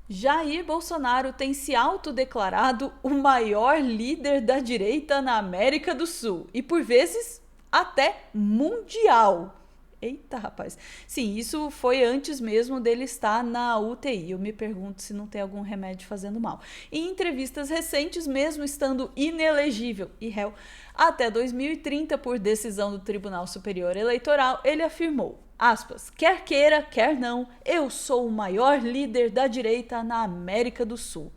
Jair Bolsonaro tem se autodeclarado o maior líder da direita na América do Sul e, por vezes, até mundial. Eita, rapaz. Sim, isso foi antes mesmo dele estar na UTI. Eu me pergunto se não tem algum remédio fazendo mal. Em entrevistas recentes, mesmo estando inelegível e réu até 2030 por decisão do Tribunal Superior Eleitoral, ele afirmou, aspas, quer queira, quer não, eu sou o maior líder da direita na América do Sul.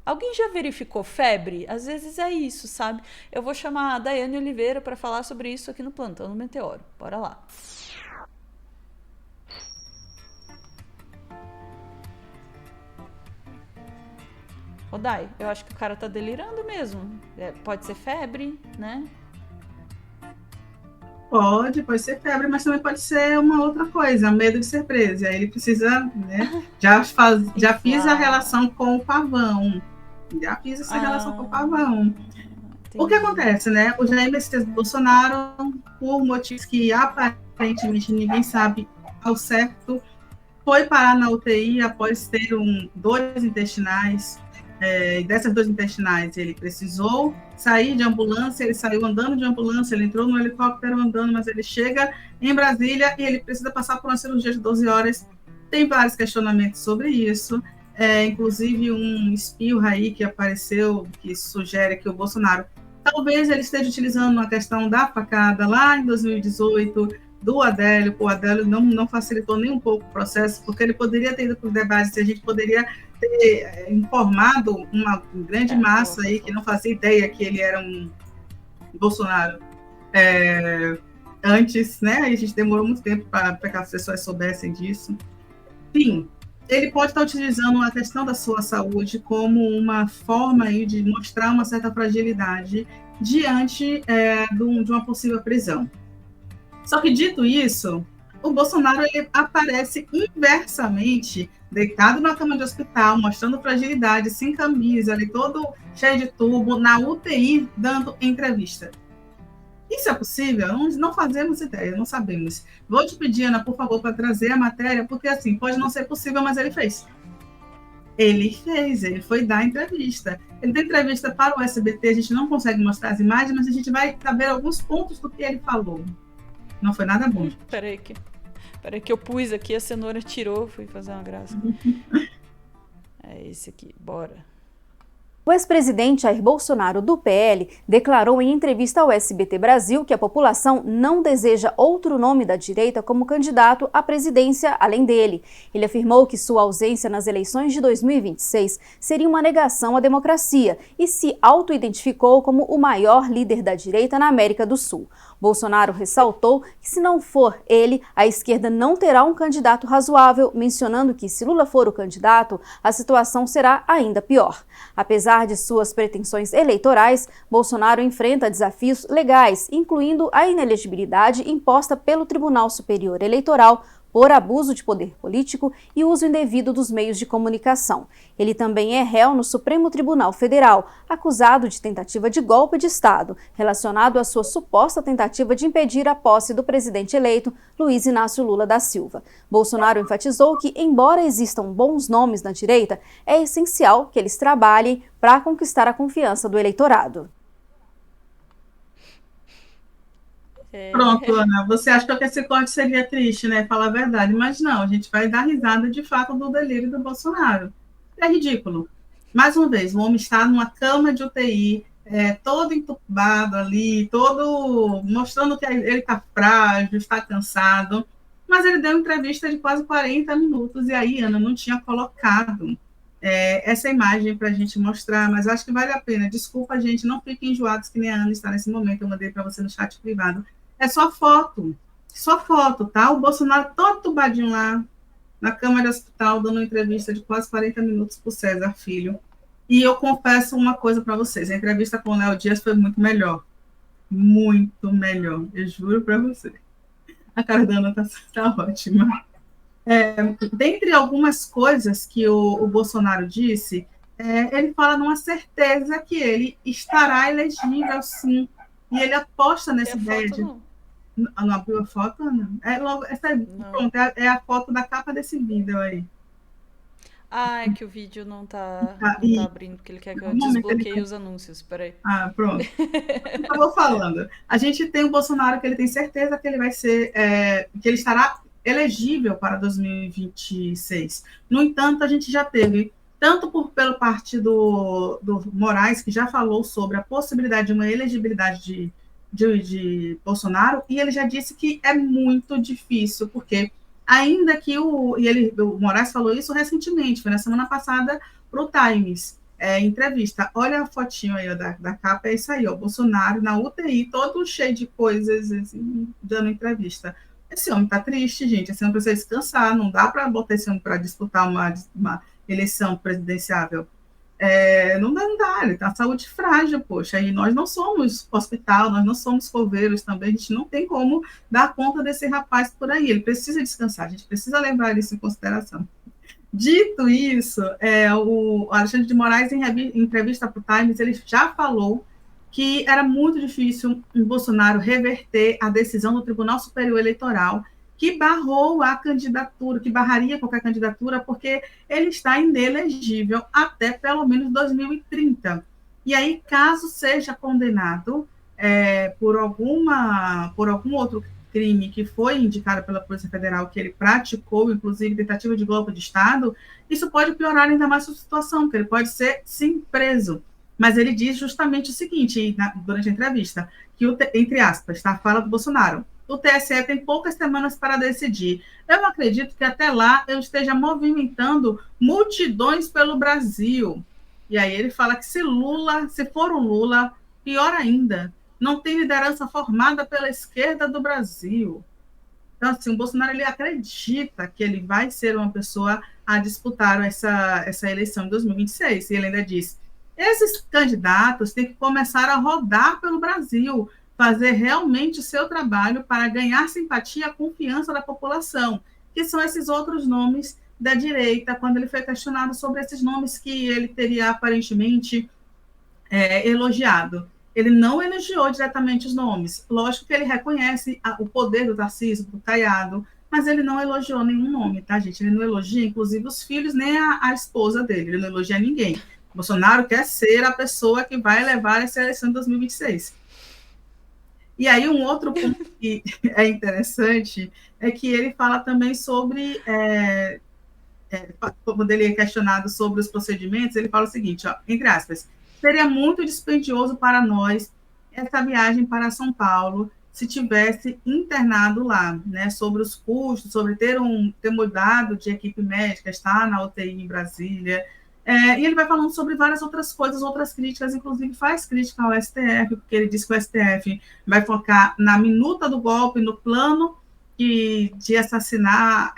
Alguém já verificou febre? Às vezes é isso, sabe? Eu vou chamar a Daiane Oliveira para falar sobre isso aqui no Plantão no Meteoro. Bora lá. Ô Dai, eu acho que o cara tá delirando mesmo. Pode ser febre, né? Pode ser febre, mas também pode ser uma outra coisa, medo de ser preso. Aí ele precisa, né? Já fiz a Inflar. relação com o pavão. Já fiz essa relação com o Ah, pavão. O que entendi. acontece, né? O Jair Messias Bolsonaro, por motivos que aparentemente ninguém sabe ao certo, foi parar na UTI após ter dores intestinais. Dessas dores intestinais, ele precisou sair de ambulância, ele saiu andando de ambulância, ele entrou no helicóptero andando, mas ele chega em Brasília e ele precisa passar por uma cirurgia de 12 horas. Tem vários questionamentos sobre isso, inclusive um espirro aí que apareceu, que sugere que o Bolsonaro talvez ele esteja utilizando a questão da facada lá em 2018, do Adélio, o Adélio não facilitou nem um pouco o processo, porque ele poderia ter ido para o debate, se a gente poderia ter informado uma grande massa Coloca aí que fogo. não fazia ideia que ele era um Bolsonaro antes, né? E a gente demorou muito tempo para que as pessoas soubessem disso. Enfim, ele pode estar utilizando a questão da sua saúde como uma forma aí de mostrar uma certa fragilidade diante de uma possível prisão. Só que, dito isso, o Bolsonaro ele aparece inversamente deitado na cama de hospital, mostrando fragilidade, sem camisa, ali todo cheio de tubo, na UTI, dando entrevista. Isso é possível? Não fazemos ideia, não sabemos. Vou te pedir, Ana, por favor, para trazer a matéria, porque assim, pode não ser possível, mas ele fez. Ele foi dar entrevista. Ele deu entrevista para o SBT, a gente não consegue mostrar as imagens, mas a gente vai saber alguns pontos do que ele falou. Não foi nada bom. Peraí que eu pus aqui, a cenoura tirou, fui fazer uma graça. É esse aqui, bora. O ex-presidente Jair Bolsonaro, do PL, declarou em entrevista ao SBT Brasil que a população não deseja outro nome da direita como candidato à presidência além dele. Ele afirmou que sua ausência nas eleições de 2026 seria uma negação à democracia e se auto-identificou como o maior líder da direita na América do Sul. Bolsonaro ressaltou que, se não for ele, a esquerda não terá um candidato razoável, mencionando que, se Lula for o candidato, a situação será ainda pior. Apesar de suas pretensões eleitorais, Bolsonaro enfrenta desafios legais, incluindo a inelegibilidade imposta pelo Tribunal Superior Eleitoral por abuso de poder político e uso indevido dos meios de comunicação. Ele também é réu no Supremo Tribunal Federal, acusado de tentativa de golpe de Estado, relacionado à sua suposta tentativa de impedir a posse do presidente eleito, Luiz Inácio Lula da Silva. Bolsonaro enfatizou que, embora existam bons nomes na direita, é essencial que eles trabalhem para conquistar a confiança do eleitorado. Pronto, Ana, você achou que esse corte seria triste, né? Falar a verdade, mas não, a gente vai dar risada de fato do delírio do Bolsonaro. É ridículo. Mais uma vez, o homem está numa cama de UTI, todo entubado ali, todo mostrando que ele está frágil, está cansado, mas ele deu uma entrevista de quase 40 minutos, e aí, Ana, não tinha colocado essa imagem para a gente mostrar, mas acho que vale a pena. Desculpa, gente, não fiquem enjoados que nem a Ana está nesse momento, eu mandei para você no chat privado. É só foto, tá? O Bolsonaro todo tubadinho lá, na cama de hospital, dando uma entrevista de quase 40 minutos para o César Filho. E eu confesso uma coisa para vocês, a entrevista com o Léo Dias foi muito melhor, eu juro para você. A cara da Ana tá ótima. Dentre algumas coisas que o Bolsonaro disse, ele fala numa certeza que ele estará elegível, sim. E ele aposta Tem nessa a ideia foto, de. não? Não abriu a foto, Ana? Não. Pronto, é a foto da capa desse vídeo aí. Ah, é que o vídeo não tá E abrindo, porque ele quer que eu no momento ele desbloqueie os anúncios. Peraí. pronto. Eu vou falando. A gente tem o Bolsonaro que ele tem certeza que ele vai ser, que ele estará elegível para 2026. No entanto, a gente já teve, tanto pelo partido do Moraes, que já falou sobre a possibilidade de uma elegibilidade de Bolsonaro, e ele já disse que é muito difícil, porque ainda que o Moraes falou isso recentemente, foi na semana passada para o Times, entrevista. Olha a fotinho aí ó, da capa, é isso aí, ó, Bolsonaro na UTI, todo cheio de coisas, assim, dando entrevista. Esse homem tá triste, gente, esse homem precisa descansar, não dá para botar esse homem para disputar uma eleição presidenciável. Não dá, ele tá saúde frágil, poxa, e nós não somos hospital, nós não somos coveiros também, a gente não tem como dar conta desse rapaz por aí, ele precisa descansar, a gente precisa levar isso em consideração. Dito isso, o Alexandre de Moraes, em entrevista para o Times, ele já falou que era muito difícil o Bolsonaro reverter a decisão do Tribunal Superior Eleitoral, que barrou a candidatura, que barraria qualquer candidatura, porque ele está inelegível até pelo menos 2030. E aí, caso seja condenado por algum outro crime que foi indicado pela Polícia Federal, que ele praticou, inclusive tentativa de golpe de Estado, isso pode piorar ainda mais a situação, porque ele pode ser, sim, preso. Mas ele diz justamente o seguinte, durante a entrevista, que, entre aspas, tá, fala do Bolsonaro, o TSE tem poucas semanas para decidir. Eu acredito que até lá eu esteja movimentando multidões pelo Brasil. E aí ele fala que se for o Lula, pior ainda, não tem liderança formada pela esquerda do Brasil. Então, assim, o Bolsonaro ele acredita que ele vai ser uma pessoa a disputar essa eleição em 2026. E ele ainda diz, esses candidatos têm que começar a rodar pelo Brasil, fazer realmente o seu trabalho para ganhar simpatia e confiança da população, que são esses outros nomes da direita, quando ele foi questionado sobre esses nomes que ele teria aparentemente elogiado. Ele não elogiou diretamente os nomes. Lógico que ele reconhece o poder do Tarcísio, do Caiado, mas ele não elogiou nenhum nome, tá, gente? Ele não elogia, inclusive, os filhos, nem a esposa dele. Ele não elogia ninguém. Bolsonaro quer ser a pessoa que vai levar essa eleição em 2026. E aí, um outro ponto que é interessante é que ele fala também sobre... quando ele é questionado sobre os procedimentos, ele fala o seguinte, ó, entre aspas, seria muito dispendioso para nós essa viagem para São Paulo se tivesse internado lá, né, sobre os custos, sobre ter mudado de equipe médica, estar na UTI em Brasília, e ele vai falando sobre várias outras coisas, outras críticas, inclusive faz crítica ao STF, porque ele diz que o STF vai focar na minuta do golpe, no plano de assassinar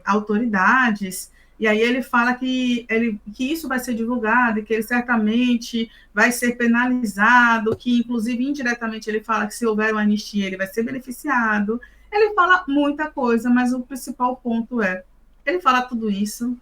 autoridades, e aí ele fala que isso vai ser divulgado, e que ele certamente vai ser penalizado, que inclusive indiretamente ele fala que se houver uma anistia ele vai ser beneficiado. Ele fala muita coisa, mas o principal ponto ele fala tudo isso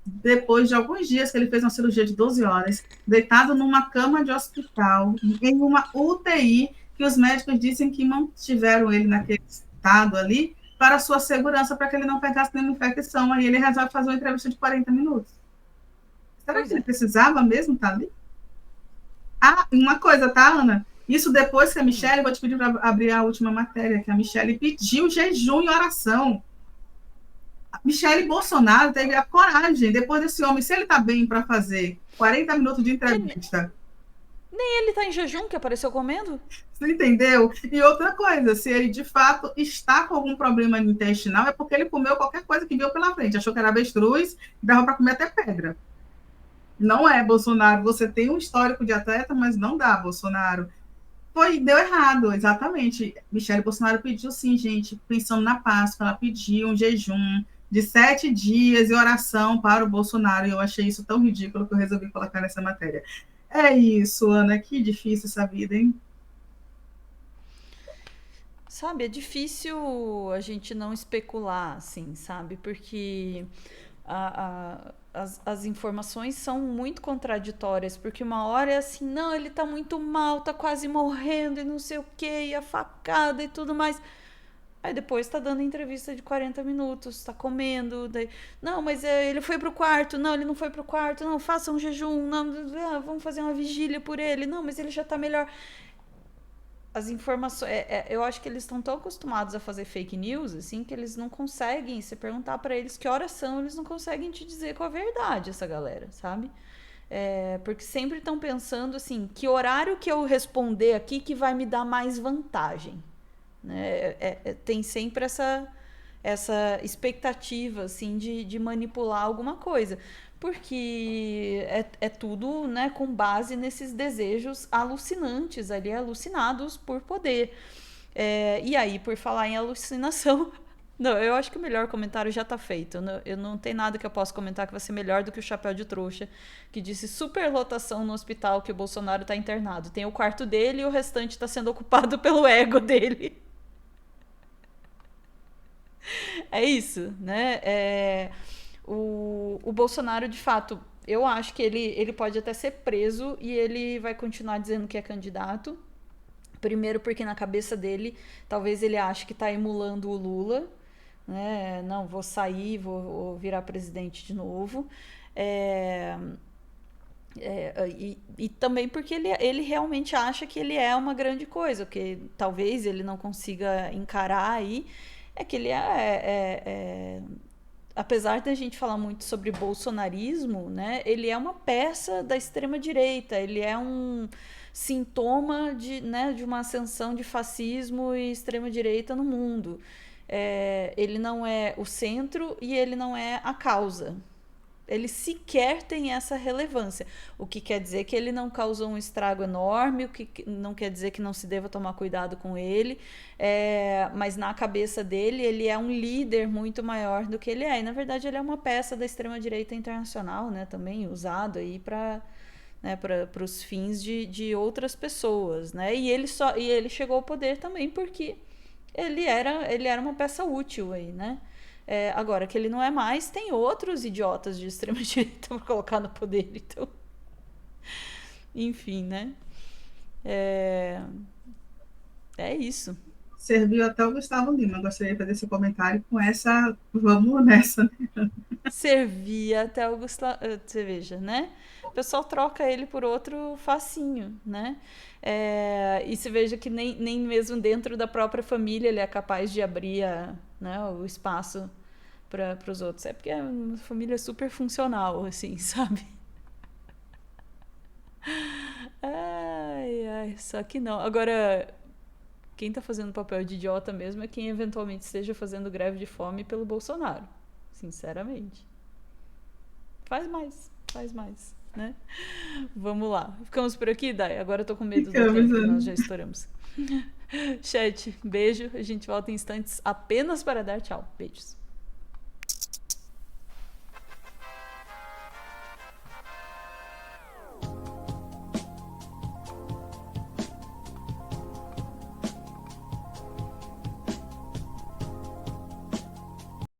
depois de alguns dias que ele fez uma cirurgia de 12 horas, deitado numa cama de hospital, em uma UTI, que os médicos dizem que mantiveram ele naquele estado ali, para sua segurança, para que ele não pegasse nenhuma infecção. Aí ele resolve fazer uma entrevista de 40 minutos. Será que ele precisava mesmo estar ali? Uma coisa, tá, Ana? Isso depois que a Michelle, vou te pedir para abrir a última matéria, que a Michelle pediu jejum e oração. A Michelle Bolsonaro teve a coragem, depois desse homem, se ele está bem para fazer 40 minutos de entrevista... Nem ele está em jejum, que apareceu comendo. Você entendeu? E outra coisa, se ele de fato está com algum problema intestinal, é porque ele comeu qualquer coisa que viu pela frente. Achou que era avestruz, dava para comer até pedra. Não é, Bolsonaro. Você tem um histórico de atleta, mas não dá, Bolsonaro. Deu errado, exatamente. Michelle Bolsonaro pediu sim, gente, pensando na Páscoa, ela pediu um jejum de 7 dias e oração para o Bolsonaro. E eu achei isso tão ridículo que eu resolvi colocar nessa matéria. É isso, Ana, que difícil essa vida, hein? Sabe, é difícil a gente não especular, assim, sabe? Porque as informações são muito contraditórias, porque uma hora é assim, não, ele tá muito mal, tá quase morrendo e não sei o quê, e a facada e tudo mais. Aí depois tá dando entrevista de 40 minutos, tá comendo, daí, não, mas ele foi pro quarto, não, ele não foi pro quarto, não, faça um jejum, não, vamos fazer uma vigília por ele, não, mas ele já tá melhor. As informações, eu acho que eles estão tão acostumados a fazer fake news, assim, que eles não conseguem, se perguntar pra eles que horas são, eles não conseguem te dizer com a verdade, essa galera, sabe? Porque sempre estão pensando assim, que horário que eu responder aqui que vai me dar mais vantagem, né? Tem sempre essa expectativa assim de manipular alguma coisa, porque é tudo, né, com base nesses desejos alucinantes ali, alucinados por poder. E aí, por falar em alucinação, não, eu acho que o melhor comentário já tá feito. Eu não tenho nada que eu possa comentar que vai ser melhor do que o Chapéu de Trouxa, que disse superlotação no hospital que o Bolsonaro tá internado. Tem o quarto dele e o restante tá sendo ocupado pelo ego dele. É isso, né? O Bolsonaro, de fato, eu acho que ele pode até ser preso e ele vai continuar dizendo que é candidato. Primeiro porque na cabeça dele, talvez ele ache que tá emulando o Lula, né? Não, vou sair, vou virar presidente de novo. E também porque ele realmente acha que ele é uma grande coisa, porque talvez ele não consiga encarar aí, que ele apesar da gente falar muito sobre bolsonarismo, né, ele é uma peça da extrema-direita, ele é um sintoma de uma ascensão de fascismo e extrema-direita no mundo. Ele não é o centro e ele não é a causa. Ele sequer tem essa relevância, o que quer dizer que ele não causou um estrago enorme, o que não quer dizer que não se deva tomar cuidado com ele, mas na cabeça dele ele é um líder muito maior do que ele é, e na verdade ele é uma peça da extrema-direita internacional, né, também usado aí para os fins de outras pessoas, né, e ele chegou ao poder também porque ele era uma peça útil aí, né. Agora que ele não é mais, tem outros idiotas de extrema-direita para colocar no poder, então. Enfim, né? É isso. Serviu até o Gustavo Lima. Gostaria de fazer esse comentário com essa. Vamos nessa, né? Servia até o Gustavo. Você veja, né? O pessoal troca ele por outro facinho, né? E se veja que nem mesmo dentro da própria família ele é capaz de abrir o espaço para os outros. É porque é uma família super funcional, assim, sabe? Ai, só que não. Agora, quem tá fazendo papel de idiota mesmo é quem eventualmente esteja fazendo greve de fome pelo Bolsonaro. Sinceramente. Faz mais, né? Vamos lá. Ficamos por aqui, Dai? Agora eu tô com medo do tempo, nós já estouramos. Chat, beijo. A gente volta em instantes apenas para dar tchau. Beijos.